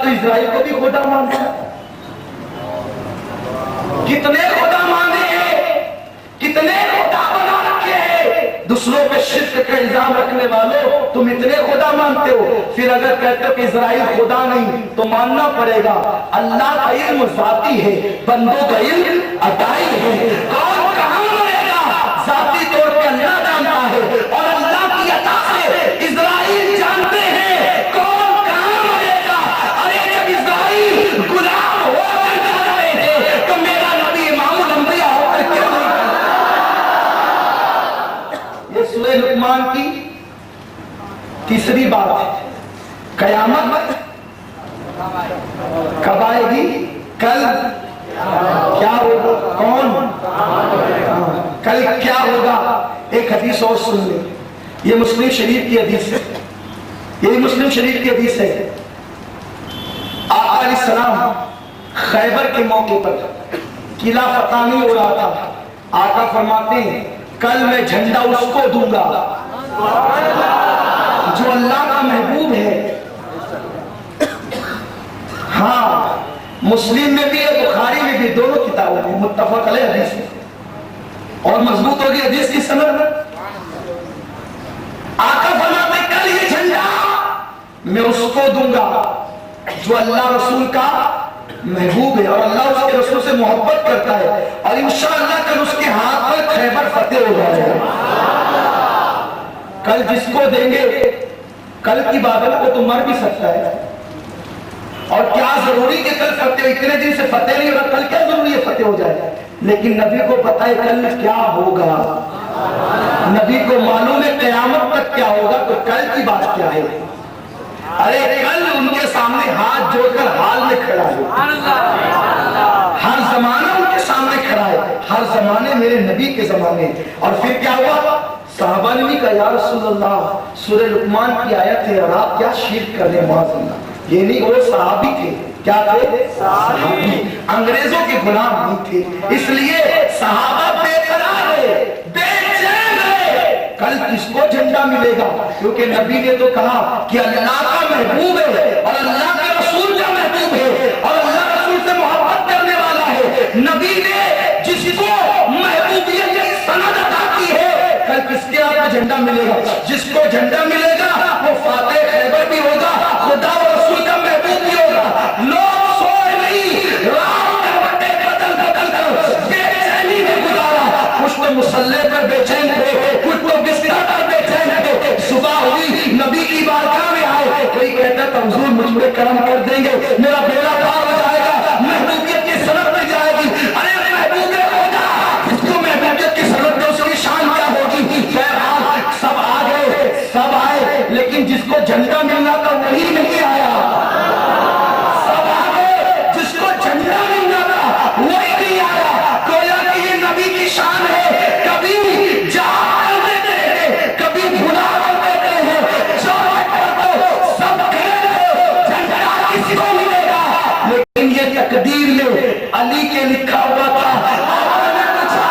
تو اسرائیل کو بھی خدا مانتا ہے. کتنے خدا مانے ہیں, کتنے خدا بنا رکھے ہیں. دوسروں پہ شرک کا الزام رکھنے والوں, تم اتنے خدا مانتے ہو. پھر اگر کہتے ہو کہ اسرائیل خدا نہیں تو ماننا پڑے گا اللہ کا علم ذاتی ہے, بندوں کا علم عطائی ہے. کون کہاں رہے گا ذاتی طور پہ اللہ جانتا ہے, اور اللہ کی عطا سے اسرائیل جانتے ہیں کون کہاں رہے گا. ارے جب اسرائیل غلام ہو کر جا رہے ہیں تو میرا نبی امام الانبیاء ہو کر کیوں نہیں. یہ سورہ لقمان کی تیسری بات ہے. قیامت کب آئے گی؟ کل. کیا ہوگا؟ کون؟ کل کیا ہوگا؟ ایک حدیث اور سن لیں, یہ مسلم شریف کی حدیث ہے, یہ مسلم شریف کی حدیث ہے. آقا علیہ السلام خیبر کے موقع پر قلعہ فتح نہیں ہو رہا تھا. آقا فرماتے ہیں کل میں جھنڈا اس کو دوں گا جو اللہ کا محبوب ہے. ہاں, مسلم میں بھی ہے, بخاری میں بھی, دونوں کتابوں میں متفق علیہ حدیث ہے, اور مضبوط ہوگی حدیث کی سند. آقا فرماتے ہیں کل یہ جھنڈا میں اس کو دوں گا جو اللہ رسول کا محبوب ہے, اور اللہ اس کے رسول سے محبت کرتا ہے, اور انشاءاللہ کل اس کے ہاتھ پر خیبر فتح ہو جائے گا. کل جس کو دیں گے, کل کی بادل کو تو مر بھی سکتا ہے, اور کیا ضروری کہ کل فتح, اتنے دن سے فتح نہیں ہو رہا, کل کیا ضروری ہے فتح ہو جائے. لیکن نبی کو پتہ ہے کل کیا ہوگا, نبی کو معلوم ہے قیامت تک کیا ہوگا, تو کل کی بات کیا ہے. ارے کل ان کے سامنے ہاتھ جوڑ کر حال میں کھڑا ہے, ہر زمانہ ان کے سامنے کھڑا ہے, ہر زمانے میرے نبی کے زمانے. اور پھر کیا ہوا؟ صحابہ نے بھی کہا یا رسول اللہ سورہ لقمان کی آیت ہے اور آپ کیا شرک کر رہے ہیں. معاذ اللہ, یہ نہیں, وہ صحابی تھے. کیا تھے؟ صحابی, انگریزوں کے غلام نہیں تھے. اس لیے صحابہ بے قرار ہے, بے چین ہے. کل کس کو جھنڈا ملے گا؟ کیونکہ نبی نے تو کہا کہ اللہ کا محبوب ہے اور اللہ کے رسول کا محبوب ہے, اور اللہ رسول سے محبت کرنے والا ہے. نبی نے جس کو محبوبیت کی سند عطا کی ہے, کل کس کے آپ کو جھنڈا ملے گا؟ جس کو جھنڈا ملے گا وہ فاتح خیبر بھی ہوگا, خدا و رسول کا محبوب بھی ہوگا. لوگ سوئے نہیں, رات کروٹیں بدل بدل کر بے چینی میں گزارا. کچھ تو مصلی پر بے چین تھے, کچھ تو بستر پر بے چین تھے. صبح ہوئی نبی کی بارگاہ میں آئے, کوئی کہتا تھا حضور مجھ پہ کرم کر دیں گے, میرا بیڑا پار ہو جائے گا, محبوبیت کی سند مل جائے گی. ارے محبوب خدا, اس کو محبوبیت کی سند میں اس کی شان کیا ہوگی. بہرحال سب آ گئے, سب آئے, لیکن جس کو جھنڈا ملنا تھا وہی نہیں آیا. سب آ گئے, جس کو جھنڈا ملنا تھا وہی نہیں آیا. گویا کہ یہ نبی کی شان ہے, کبھی جا کر دیتے ہیں, کبھی بھلا کر دیتے ہیں. شاید تو سب کہہ رہے جھنڈا کس کو ملے گا, لیکن یہ تقدیر میں علی کے لکھا ہوا تھا. آپ نے پوچھا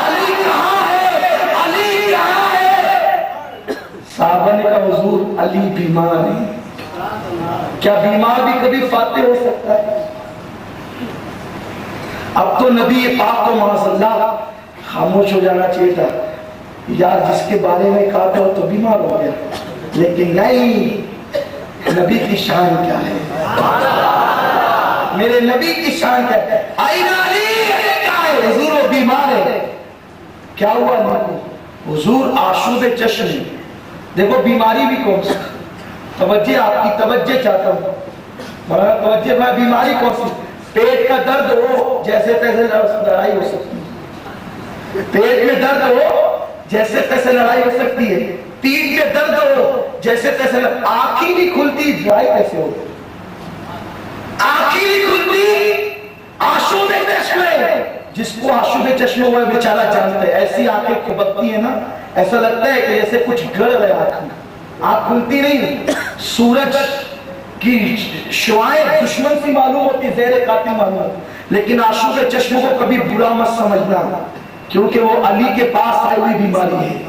علی کہاں ہے, علی کہاں ہے؟ صحابہ نے کہا حضور علی بیمار ہے. کیا بیمار بھی کبھی فاتح ہو سکتا ہے؟ اب تو نبی پاک کو معاذ اللہ خاموش ہو جانا چاہیے تھا, یار جس کے بارے میں کہا تھا تو بیمار ہو گیا. لیکن نہیں, نبی کی شان کیا ہے, میرے نبی کی شان کیا ہے. آئین علی کیا ہے, حضور وہ بیمار ہے. کیا ہوا نبی کو؟ حضور آشوب چشم. دیکھو بیماری بھی کون سی, توجہ آپ کی توجہ چاہتا ہوں, توجہ. میں بیماری کون سی؟ پیٹ کا درد ہو جیسے تیسے لڑائی ہو سکتی ہے, پیٹ میں درد ہو جیسے تیسے لڑائی ہو سکتی ہے, پیٹ میں درد ہو جیسے تیسے, آنکھی نہیں کھلتی لڑائی کیسے ہو, آنکھی نہیں کھلتی. آشوب چشم, جس کو آشوب چشم ہوا ہے بیچارہ جانتا ہے. ایسی آنکھیں کھبکتی ہیں نا, ایسا لگتا ہے کہ جیسے کچھ گڑ رہے آنکھ میں, آنکھ کھلتی نہیں. سورج کی شعائیں دشمن سی معلوم ہوتی, زہر قاتل معلوم ہوتی, لیکن آشوب چشم کو کبھی برا مت سمجھنا, کیونکہ وہ علی کے پاس آئی ہوئی بیماری ہے.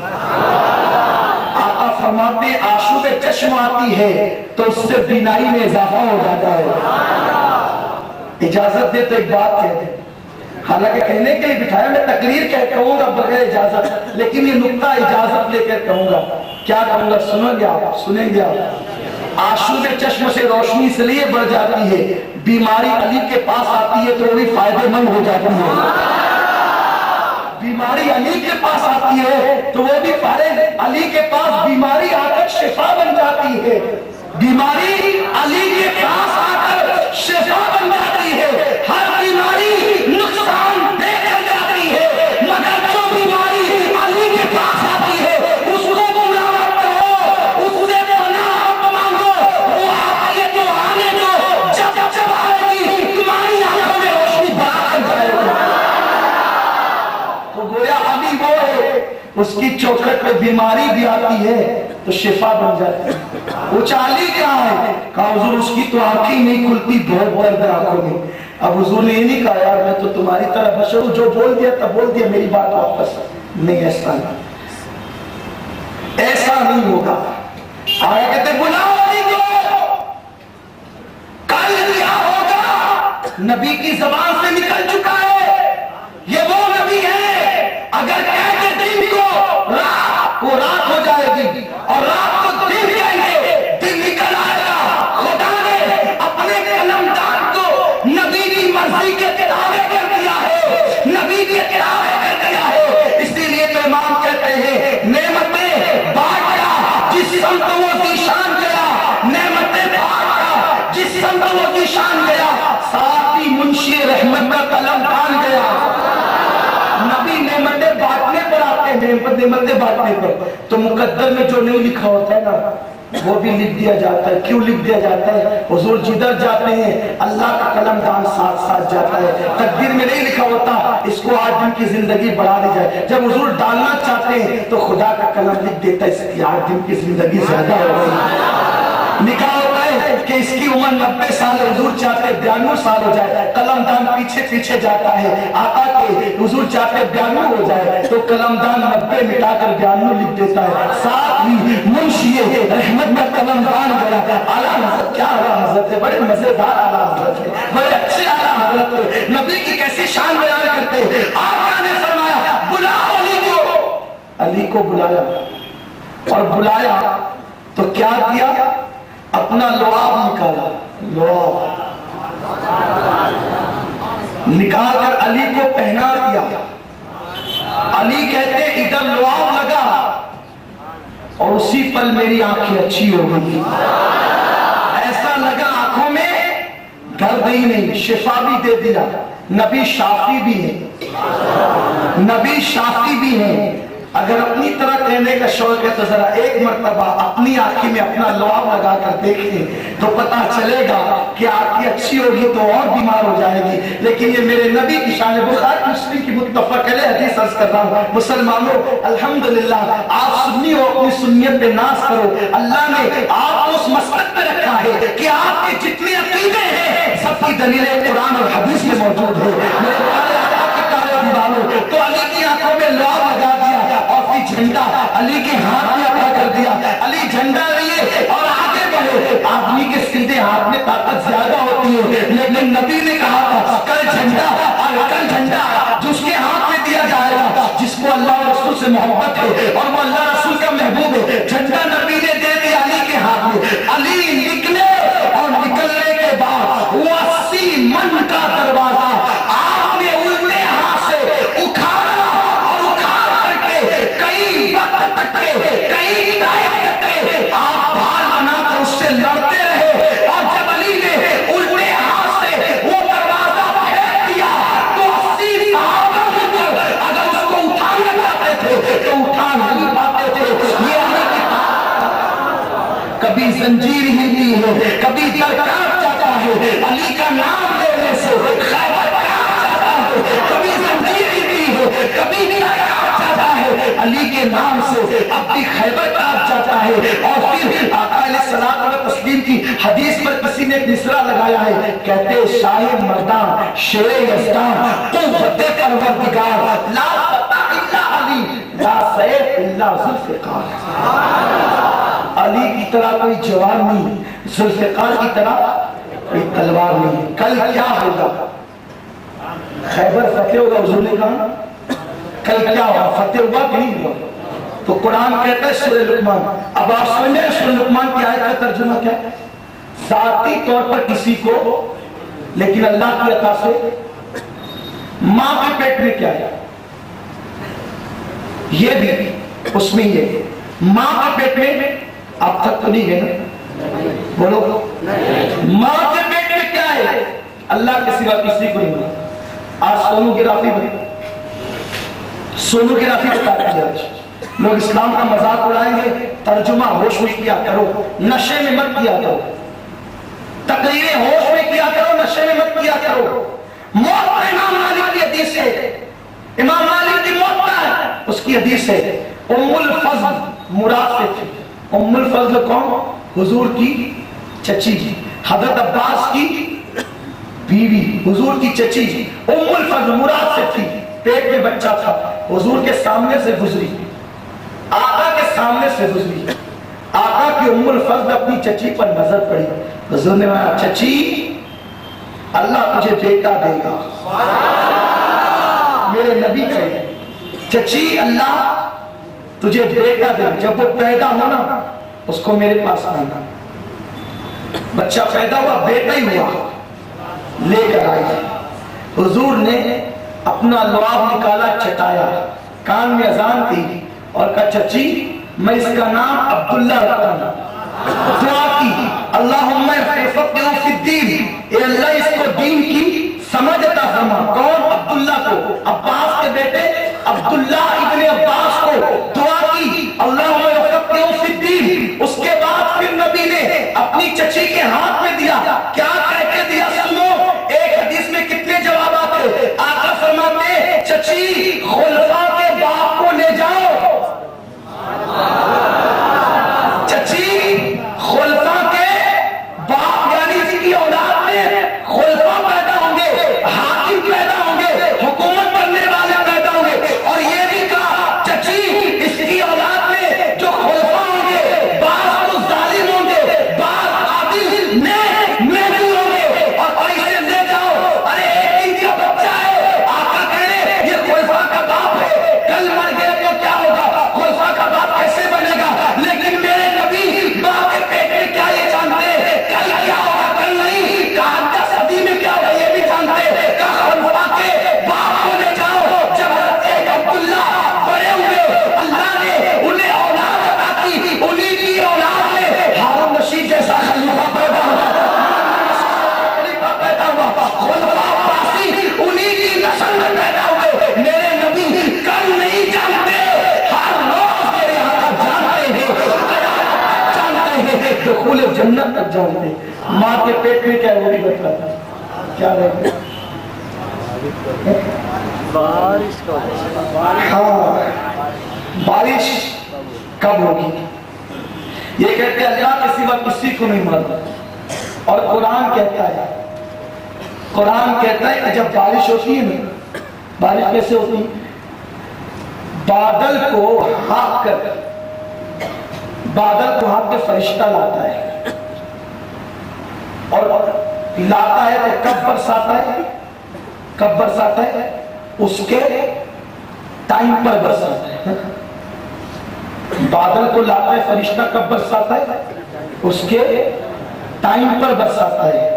آقا فرماتے آشوب چشم آتی ہے تو اس سے بینائی میں اضافہ ہو جاتا ہے. اجازت دے تو ایک بات کہہ دیں، حالانکہ کہنے کے لیے بٹھایا، میں تقریر کہوں گا بغیر اجازت، لیکن یہ نقطہ اجازت لے کر کہوں گا. کیا کہوں گا؟ سنیں گے آپ، سنیں گے آپ. آشوب چشم سے روشنی اس لیے بڑھ جاتی ہے، بیماری علی کے پاس آتی ہے تو وہ بھی فائدے مند ہو جاتی ہے. بیماری علی کے پاس آتی ہے تو وہ بھی فائدے، علی کے پاس بیماری آ کر شفا بن جاتی ہے. بیماری علی کے پاس آ کر شفا بن جاتی ہے. ہر بیماری نقصان دے کر جاتی ہے، مگر جو بیماری علی کے پاس آتی ہے اس کو گمراہ مت کرو، اس سے پناہ مت مانگو. وہ آتی ہے تو آنے دو، جب جب آئے گی تمہاری آنکھوں میں روشنی بڑھا کر جائے گی. تو گویا علی وہ ہے، اس کی چوکھٹ پہ بیماری بھی آتی ہے تو شفا بن جاتی ہے. وہ علی کیا ہے؟ کہا حضور اس کی تو آنکھیں نہیں کھلتی، بہت درد ہے آنکھوں میں. اب حضور نے یہ نہیں کہا یار میں تو تمہاری طرح بشر ہوں، جو بول دیا تب بول دیا، میری بات واپس نہیں. ایسا نہیں، ایسا نہیں ہوگا. آیا کہتے بلاؤ علی کو، کل کیا ہوگا نبی کی زبان سے نکل چکا ہے. یہ وہ نبی ہے اگر کہہ کے دن کو رات کو رات ہو جائے گی اور رات کو دن کہیں گے، دن نکل آئے گا. خدا نے اپنے قلمدان کو نبی کی مرضی کے تابع کر دیا ہے، نبی کے تابع کر دیا ہے. اسی لیے تو امام کہتے ہیں نعمتیں بانٹا جس سمت وہ ذیشان گیا، نعمتیں بانٹا جس سمت وہ ذیشان گیا، ساتھ ہی منشی رحمت کا قلمدان گیا. نبی نعمتیں بانٹنے پر آتے ہیں، نعمتیں بانٹنے پر. تو مقدر میں جو نہیں لکھا ہوتا ہے نا وہ بھی لکھ دیا جاتا ہے. کیوں لکھ دیا جاتا ہے؟ حضور جدھر جاتے ہیں اللہ کا قلم دان ساتھ ساتھ جاتا ہے. تقدیر میں نہیں لکھا ہوتا اس کو 8 دن کی زندگی بڑھا دی جائے، جب حضور ڈالنا چاہتے ہیں تو خدا کا قلم لکھ دیتا ہے اس کی 8 دن کی زندگی زیادہ ہو گئی. نکاح ہوتا ہے کہ اس کی عمر 90 سال، حضور چاہتے 92 سال ہو جائے، قلم دان پیچھے پیچھے جاتا ہے. آقا کے حضور چاہتے 92 ہو جائے تو قلم دان 90 مٹا کر 92 لکھ دیتا ہے. ساتھ ہی منشی رحمت کا قلم دان گیا. اعلیٰ حضرت کیا اعلیٰ حضرت ہے، بڑے مزیدار اعلیٰ حضرت ہے، بڑے اچھے اعلیٰ حضرت ہے. نبی کی کیسی شان بیان کرتے ہیں. آقا نے فرمایا بلاؤ علی کو. علی کو بلایا اور بلایا تو کیا کیا؟ اپنا لعاب نکالا. لعاب نکال کر علی کو پہنا دیا. علی کہتے ادھر لعاب لگا اور اسی پل میری آنکھیں اچھی ہو گئی. ایسا لگا آنکھوں میں درد ہی نہیں، شفا بھی دے دیا. نبی شافی بھی ہے، نبی شافی بھی ہے. اگر اپنی طرح کہنے کا شوق ہے تو ذرا ایک مرتبہ اپنی آنکھیں میں اپنا لعاب لگا کر دیکھیں تو پتا چلے گا کہ آنکھیں اچھی ہوگی تو اور بیمار ہو جائے گی. لیکن یہ میرے نبی کی شان ہے. بخاری مسلم کی متفق علیہ حدیث عرض کر رہا ہوں. مسلمانوں الحمدللہ آپ سنی ہو، اپنی سنیت پہ ناز کرو. اللہ نے آپ کو اس مسلک پہ رکھا ہے کہ آپ کے جتنے عقیدے ہیں سب کی دلیلیں قرآن اور حدیث میں موجود ہے. تو علی کی آنکھوں میں لعاب لگا دیا اور پھر جھنڈا علی کے ہاتھ میں عطا کر دیا. علی جھنڈا لیے اور آگے بڑھے. آدمی کے سیدھے ہاتھ میں طاقت زیادہ ہوتی ہے، لیکن نبی نے کہا تھا کل جھنڈا اور کل جھنڈا جس کے ہاتھ میں دیا جائے گا جس کو اللہ اور رسول سے محبت ہے اور وہ اللہ رسول کا محبوب ہے. جھنڈا نبی نے دے دیا علی کے ہاتھ میں. علی نکلے اور نکلنے کے بعد وہ 80 من کا دروازہ آپ نے الٹے ہاتھ سے اکھاڑا اور اکھاڑ کر کے کئی وقت تک کئی دائر تک آپ بھال بنا کر اس سے لڑتے رہے. اور جب علی نے الٹے ہاتھ سے وہ دروازہ پھینک دیا تو 80 صحابہ اگر اس کو اٹھانا چاہتے تھے تو اٹھا نہیں پاتے تھے. یہ علی کی کبھی زنجیر ہلتی ہے، کبھی درکار جاتا ہے. علی کا نام لینے سے خیبر جاتا ہے، کبھی زنجیر ہلتی ہے، کبھی درکار جاتا ہے. علی کے نام سے اپنی خیبر کاٹ جاتا ہے. اور پھر آقا علیہ الصلوۃ والتسلیم کی حدیث پر کسی نے ایک مصرع لگایا ہے، کہتے شاہ مردان شیر یزدان قوت پروردگار لا فتح الا علی لا سیف الا ذوالفقار. علی کی طرح کوئی جوان نہیں، ذوالفقار کی طرح کوئی تلوار نہیں. کل کیا ہوگا؟ خیبر فتح ہوگا. حضور نے کہا کل کیا ہوگا؟ فتح ہوا کہ نہیں ہوا؟ تو قرآن کہتا ہے سورہ لقمان. اب آپ سمجھیں سورہ لقمان کی آیت کا ترجمہ کیا ہے؟ ذاتی طور پر کسی کو، لیکن اللہ کی عطا سے ماں کے پیٹ میں کیا ہے؟ یہ بھی اس میں یہ ماں کے پیٹ میں اب تک تو نہیں ہے نا؟ بولو ماں کے پیٹ میں کیا ہے؟ اللہ کے سوا کسی کو نہیں ملا. آج سونوگرافی بتاتے ہیں. لوگ اسلام کا مذاق اڑائیں گے. ترجمہ ہوش میں کیا کرو، نشے میں مت کیا کرو. تقریریں ہوش میں کیا کرو، نشے میں مت کیا کرو. موت امام مالک کی حدیث ہے. امام مالک کی موت ہے، اس کی حدیث ہے. ام الفضل مراد سے تھی. ام الفضل کون؟ حضور کی چچی جی، حضرت عباس کی بیوی، حضور کی چچی جی. ام الفضل مراد سے تھی. پیٹ میں بچہ تھا. حضور کے سامنے سے گزری، آقا کے سامنے سے گزری. آقا کی ام الفضل اپنی چچی پر نظر پڑی. حضور نے کہا چچی اللہ تجھے بیٹا دے گا. میرے نبی کہے چچی اللہ تجھے بیٹا دے گا. جب وہ پیدا ہونا اس کو میرے پاس آنا. بچہ پیدا ہوا، بیٹا ہی ہوا، لے کر آئی. حضور نے اپنا لعاب نکالا، چٹایا، کان میں اذان تھی اور کہا چچی میں اس کا نام عبداللہ رکھتا ہوں. دعا کی اللہم فقہہ فی الدین، اے اللہ اس کو دین کی سمجھ عطا فرما. کون؟ عبداللہ کو، عباس کے بیٹے عبداللہ ابن عباس کو. دعا کی اللہم فقہہ فی الدین. اس کے بعد پھر نبی نے اپنی چچی کے ہاتھ میں دیا. کیا کہہ کے دیا سنو. ایک حدیث میں کتنے جوابات ہیں. آقا فرماتے چچی خلفاء کے باپ کو لے جاؤ. چچی خلفاء کے باپ یعنی اس کی اولاد میں خلفاء پیدا ہوں گے، حاکم پیدا ہوں گے، حکومت کرنے والے پیدا ہوں گے. اور یہ بھی کہا چچی اس کی اولاد میں جو خلفاء ہوں گے بعض تو ظالم ہوں گے، بعض عادل نیک محبوب ہوں گے. اور اسے لے جاؤ. ارے ایک دن کا بچہ ہے. آقا کہہ رہے یہ خلفاء کا باپ ہے. کل مر گئے تو کیا ہوگا؟ خلفاء کا باپ کیسے بنے گا؟ لیکن میرے نبی باپ کے پیٹ میں کیا یہ جانتے ہیں؟ کل کیا ہوگا کل نہیں. کہا صدی میں کیا ہوگا یہ بھی جانتے ہیں. کہا خلفاء کے باپ کو لے جاؤ. جب حضرت عبداللہ بڑے ہوئے اللہ نے انہیں اولاد عطا کی. انہی کی اولاد میں ہارون رشید جیسا خلیفہ پیدا ہوا. خلفاء عباسی انہی کی نسل میں پیدا ہوئے. میرے نبی کل نہیں جانتے، ہر روز میرے یہاں جانتے ہیں، دخول جنت تک جانتے ہیں. ماں کے پیٹ میں کیا وہ بھی بتاتا کیا رہے گا. بارش کا ہاں بارش کب ہوگی یہ کہتے ہیں اللہ کے سوا کسی کو نہیں مانتا. اور قرآن کہتا ہے کہ جب بارش ہوتی ہے نا، بارش کیسے ہوتی ہے؟ بادل کو ہانک کے فرشتہ لاتا ہے اور لاتا ہے تو کب برساتا ہے اس کے ٹائم پر برساتا ہے. بادل کو لاتا ہے فرشتہ، کب برساتا ہے؟ اس کے ٹائم پر برساتا ہے.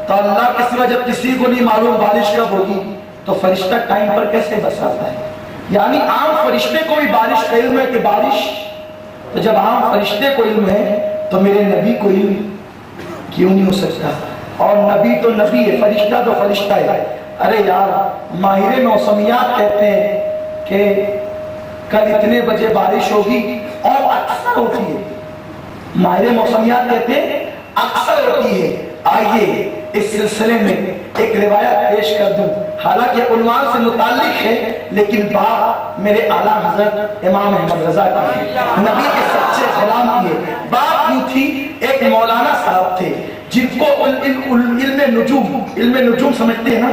تو اللہ کے سوا جب کسی کو نہیں معلوم بارش کب ہوگی تو فرشتہ ٹائم پر کیسے برساتا ہے؟ یعنی عام فرشتے کو بھی بارش کا علم ہے کہ بارش. تو جب عام فرشتے کو علم ہے تو میرے نبی کو علم کیوں نہیں ہو سکتا؟ اور نبی تو نبی ہے، فرشتہ تو فرشتہ ہے. ارے یار ماہر موسمیات کہتے ہیں کہ کل اتنے بجے بارش ہوگی اور اکثر ہوتی ہے. ماہر موسمیات کہتے ہیں اکثر ہوتی ہے. آئیے اس سلسلے میں ایک روایت پیش کر دوں، حالانکہ عنوان سے متعلق ہے لیکن بات میرے اعلیٰ حضرت امام احمد رضا کی ہے، نبی کے سچے غلام کی ہے. بات یوں تھی، ایک مولانا صاحب تھے جن کو علم نجوم سمجھتے ہیں نا،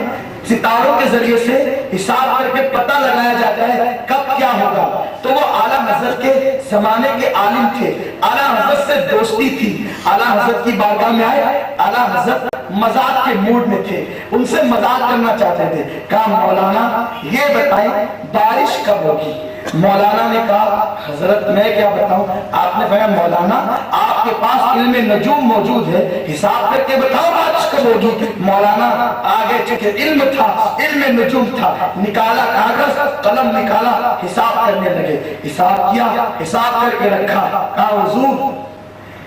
ستاروں کے ذریعے سے حساب کر کے پتہ لگایا جاتا ہے کب کیا ہوگا؟ تو وہ اعلیٰ حضرت کے زمانے کے عالم تھے، اعلیٰ حضرت سے دوستی تھی، اعلیٰ حضرت کی بارگاہ میں آئے، اعلیٰ حضرت مذاق کے موڈ میں تھے، ان سے مذاق کرنا چاہتے تھے، کہا مولانا یہ بتائیں بارش کب ہوگی؟ مولانا نے کہا حضرت میں کیا بتاؤں؟ آپ نے فرمایا مولانا آپ کے پاس علم نجوم موجود ہے، حساب کر کے بتاؤ بارش کب ہوگی؟ مولانا آگے چکے علم تھا، علم نجوم تھا، نکالا کاغذ قلم نکالا، حساب کرنے لگے، حساب کیا، حساب کر کے رکھا، کہا حضور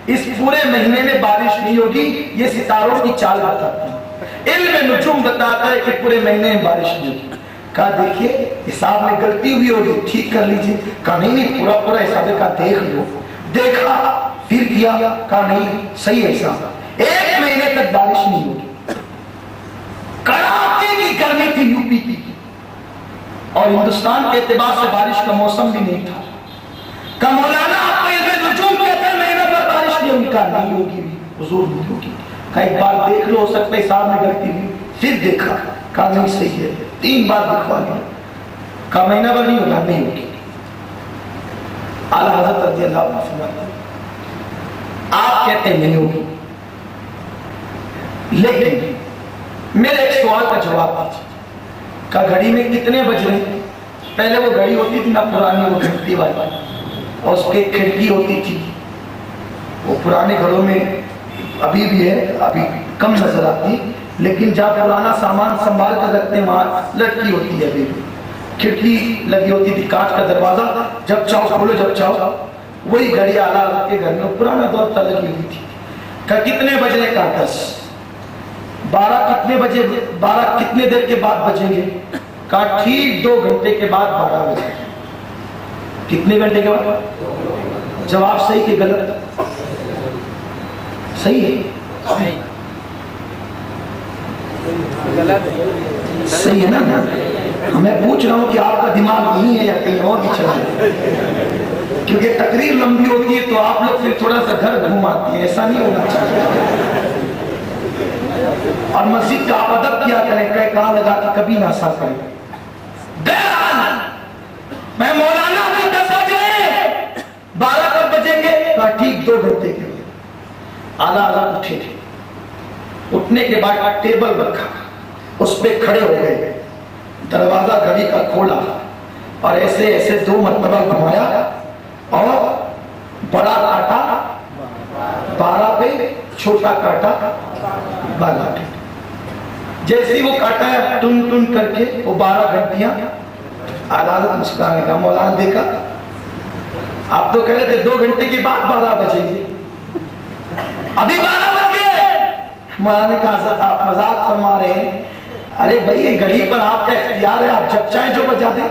اس پورے مہینے میں بارش نہیں ہوگی، یہ ستاروں کی چال بتاتی ہے، علم نجوم بتاتا ہے کہ پورے مہینے میں بارش نہیں ہوگی۔ کہا دیکھیے حساب میں غلطی ہوئی ہوگی، ٹھیک کر لیجئے۔ کہا نہیں پورا پورا حساب ہے، کہا دیکھ لو، دیکھا پھر کیا، کہا نہیں صحیح حساب، ایک مہینے تک بارش نہیں ہوگی۔ کڑاکے کی گرمی تھی یوپی کی، اور ہندوستان کے اعتبار سے بارش کا موسم بھی نہیں تھا۔ کہا مولانا آپ کو علم نجوم کہتے ہیں مہینے پر بارش نہیں ہوگی؟ کہا نہیں ہوگی حضور نہیں ہوگی۔ کہا ایک بار دیکھ لو، ہو سکتا ہے حساب میں غلطی ہوئی، پھر دیکھا، کہا نہیں صحیح ہے، 3 بار دکھوا لیا، کہا مہینہ بھر نہیں ہوگا، نہیں ہوگی۔ اعلیٰ حضرت رضی اللہ عنہ فرماتے ہیں آپ کہتے ہیں نہیں ہوگی، لیکن میرے ایک سوال کا جواب دیجیے۔ کہا گھڑی میں کتنے بج رہے ہیں؟ پہلے وہ گھڑی ہوتی تھی نا پرانی، وہ گھنٹی والی، اور اس کے کھڑکی ہوتی تھی، وہ پرانے گھروں میں ابھی بھی ہے، ابھی کم نظر آتی، لیکن جہاں پرانا سامان سنبھال کر رکھتے ہیں وہاں لٹکی ہوتی ہے، ابھی بھی کھڑکی لگی ہوتی تھی، کانچ کا دروازہ، جب چاہو کھولو جب چاہو، وہی گھڑی اعلیٰ حضرت کے گھر میں پرانا دور تھا لگی ہوئی تھی۔ کہا کتنے بجنے کا؟ 10۔ 12 کتنے بجے؟ 12 کتنے دیر کے بعد بجیں گے؟ کہا ٹھیک 2 گھنٹے کے بعد 12 بجے۔ کتنے گھنٹے کے بعد؟ جواب صحیح کہ غلط؟ صحیح ہے، صحیح ہے نا؟ میں پوچھ رہا ہوں کہ آپ کا دماغ نہیں ہے یا کہیں اور بھی چلا ہے، کیونکہ تقریر لمبی ہوتی ہے تو آپ لوگ پھر تھوڑا سا گھر گھوماتے ہیں، ایسا نہیں ہونا چاہیے۔ اور مسجد کا آپ ادب کیا کریں، کہاں لگا کہ کبھی نہ سا کریں۔ میں مولانا کو 10 بجے 12 کب بجیں گے؟ کہا ٹھیک 2 گھنٹے کے لیے۔ اعلیٰ حضرت اٹھے تھے، اٹھنے کے بعد ٹیبل رکھا، اس پہ کھڑے ہو گئے، دروازہ گھڑی کا کھولا اور ایسے ایسے 2 مرتبہ گھمایا اور بڑا کاٹا 12 پہ، چھوٹا کاٹا 12 پہ۔ جیسی وہ کاٹا ہے ٹن ٹن کر کے وہ 12 گھنٹیاں، اعلیٰ حضرت مسکرانے کا مولانا دیکھا آپ تو کہہ رہے تھے 2 گھنٹے کے بعد 12 بجے گی، ابھی 12 بج گئے۔ مولانا نے کہا حضرت آپ مذاق فرما رہے ہیں، ارے بھائی یہ گھڑی پر آپ کا اختیار ہے، آپ جب چاہیں جو بجا دیں۔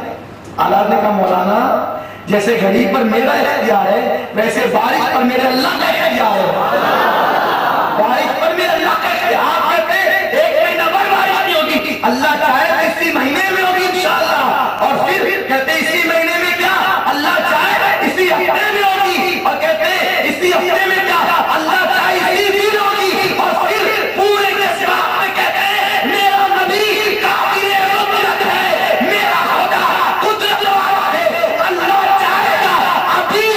اعلیٰ نے کہا مولانا جیسے گھڑی پر میرا اختیار ہے ویسے بارش پر میرے اللہ کا اختیار ہے، بارش پر میرے اللہ کا اختیار۔ آپ کہتے ہیں 1 مہینہ بعد بارش نہیں ہوگی، اللہ چاہے تو اسی مہینے میں ہوگی انشاءاللہ، اور پھر کہتے ہیں اسی مہینے میں کیا، اللہ چاہے اسی ہفتے میں ہوگی، اور کہتے ہیں اسی ہفتے میں کیا، اللہ چاہے اسی دن ہوگی، اور پھر پورے کے سباق میں کہتے ہیں میرا نبی قابل قدرت ہے، میرا خدا قدرت والا ہے، اللہ چاہے گا ابھی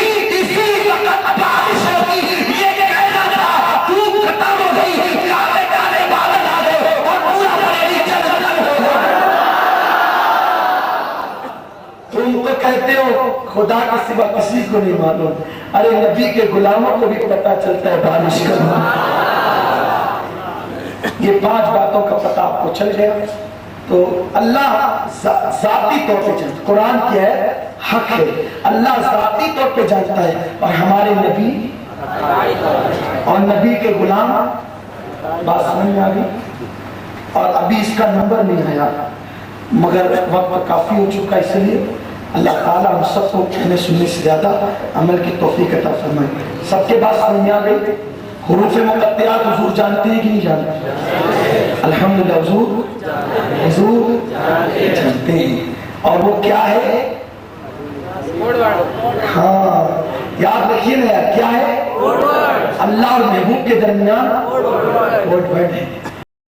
اسی وقت بارش ہوگی۔ یہ کہنا تھا دھوپ ختم ہو گئی، کالے کالے بادل آ گئے اور پورا بریلی جنگل ہو گیا۔ تم تو کہتے ہو خدا کے سوا کسی کو نہیں معلوم، ارے نبی کے غلاموں کو بھی پتہ چلتا ہے بارش کا۔ یہ 5 باتوں کا پتہ آپ کو چل گیا تو اللہ ذاتی طور پہ جانتا، قرآن کیا ہے حق ہے، اللہ ذاتی طور پہ جانتا ہے، اور ہمارے نبی اور نبی کے غلام، بات سمجھ میں آ گئی؟ اور ابھی اس کا نمبر نہیں آیا مگر وقت کافی ہو چکا، اس لیے اللہ تعالیٰ ہم سب کو کہنے سننے سے زیادہ عمل کی توفیق عطا فرمائے۔ سب کے بات سمجھ میں آ گئی؟ حروف مقطعات حضور جانتے ہیں کہ نہیں جانتے؟ الحمدللہ حضور جانتے ہیں، اور وہ کیا ہے؟ ہاں یاد رکھیے نا، کیا ہے؟ اللہ اور محبوب کے درمیان کوڈ ورڈ ہے۔